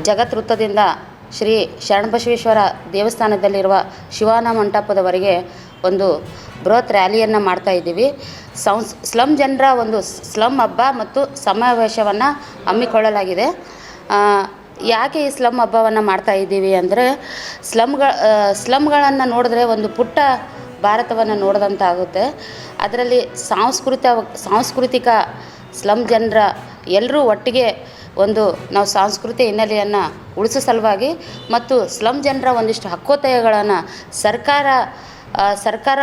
ಜಗತ್ ವೃತ್ತದಿಂದ ಶ್ರೀ ಶರಣಬಸವೇಶ್ವರ ದೇವಸ್ಥಾನದಲ್ಲಿರುವ ಶಿವಾನ ಮಂಟಪದವರೆಗೆ ಒಂದು ಬೃಹತ್ ರ್ಯಾಲಿಯನ್ನು ಮಾಡ್ತಾಯಿದ್ದೀವಿ. ಸ್ಲಮ್ ಜನರ ಒಂದು ಸ್ಲಮ್ ಹಬ್ಬ ಮತ್ತು ಸಮಾವೇಶವನ್ನು ಹಮ್ಮಿಕೊಳ್ಳಲಾಗಿದೆ. ಯಾಕೆ ಈ ಸ್ಲಮ್ ಹಬ್ಬವನ್ನು ಮಾಡ್ತಾಯಿದ್ದೀವಿ ಅಂದರೆ, ಸ್ಲಮ್ಗಳನ್ನು ನೋಡಿದ್ರೆ ಒಂದು ಪುಟ್ಟ ಭಾರತವನ್ನು ನೋಡಿದಂತಾಗುತ್ತೆ. ಅದರಲ್ಲಿ ಸಾಂಸ್ಕೃತಿಕ ಸ್ಲಮ್ ಜನರ ಎಲ್ಲರೂ ಒಟ್ಟಿಗೆ ನಾವು ಸಾಂಸ್ಕೃತಿಕ ಹಿನ್ನೆಲೆಯನ್ನು ಉಳಿಸೋ ಸಲುವಾಗಿ ಮತ್ತು ಸ್ಲಮ್ ಜನರ ಒಂದಿಷ್ಟು ಹಕ್ಕೊತ್ತಾಯಗಳನ್ನು ಸರ್ಕಾರ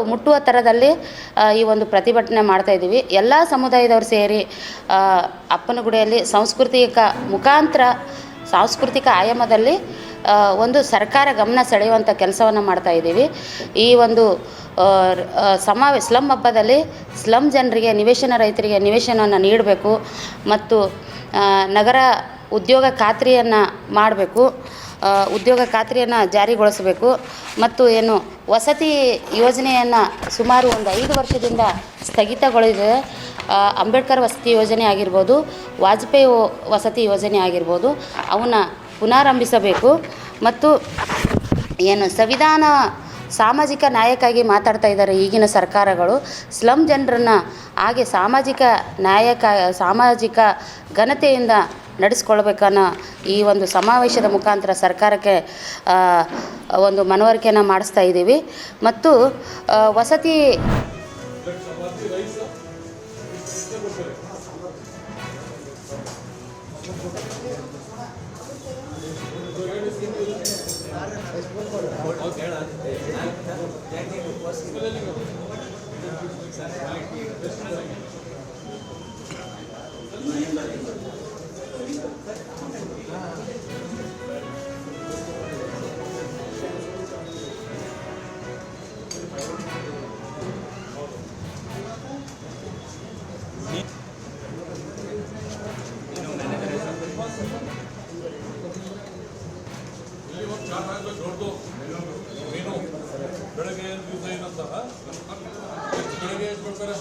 ಮುಟ್ಟುವ ಥರದಲ್ಲಿ ಈ ಒಂದು ಪ್ರತಿಭಟನೆ ಮಾಡ್ತಾಯಿದ್ದೀವಿ. ಎಲ್ಲ ಸಮುದಾಯದವರು ಸೇರಿ ಅಪ್ಪನಗುಡಿಯಲ್ಲಿ ಸಾಂಸ್ಕೃತಿಕ ಆಯಾಮದಲ್ಲಿ ಒಂದು ಸರ್ಕಾರ ಗಮನ ಸೆಳೆಯುವಂಥ ಕೆಲಸವನ್ನು ಮಾಡ್ತಾಯಿದ್ದೀವಿ. ಈ ಒಂದು ಸ್ಲಮ್ ಹಬ್ಬದಲ್ಲಿ ಸ್ಲಮ್ ಜನರಿಗೆ, ರೈತರಿಗೆ ನಿವೇಶನವನ್ನು ನೀಡಬೇಕು ಮತ್ತು ನಗರ ಉದ್ಯೋಗ ಖಾತ್ರಿಯನ್ನು ಮಾಡಬೇಕು, ಉದ್ಯೋಗ ಖಾತ್ರಿಯನ್ನು ಜಾರಿಗೊಳಿಸಬೇಕು ಮತ್ತು ವಸತಿ ಯೋಜನೆಯನ್ನು ಸುಮಾರು ಒಂದು 5 ವರ್ಷದಿಂದ ಸ್ಥಗಿತಗೊಳಿಸಿದೆ. ಅಂಬೇಡ್ಕರ್ ವಸತಿ ಯೋಜನೆ ಆಗಿರ್ಬೋದು, ವಾಜಪೇಯಿ ವಸತಿ ಯೋಜನೆ ಆಗಿರ್ಬೋದು, ಅವನ್ನ ಪುನರಾರಂಭಿಸಬೇಕು ಮತ್ತು ಸಂವಿಧಾನ ಸಾಮಾಜಿಕ ನ್ಯಾಯಕ್ಕಾಗಿ ಮಾತಾಡ್ತಾ ಇದ್ದಾರೆ ಈಗಿನ ಸರ್ಕಾರಗಳು. ಸ್ಲಮ್ ಜನರನ್ನು ಹಾಗೆ ಸಾಮಾಜಿಕ ಘನತೆಯಿಂದ ನಡೆಸ್ಕೊಳ್ಬೇಕನ್ನೋ ಈ ಒಂದು ಸಮಾವೇಶದ ಮುಖಾಂತರ ಸರ್ಕಾರಕ್ಕೆ ಒಂದು ಮನವರಿಕೆಯನ್ನು ಮಾಡಿಸ್ತಾ ಇದ್ದೀವಿ. ಮತ್ತು ವಸತಿ ಬೆಳಗ್ಗೆ ದಿವಸ ಏನಂತ ಬೆಳಗ್ಗೆ ಎಷ್ಟು ಬರ್ತಾರೆ?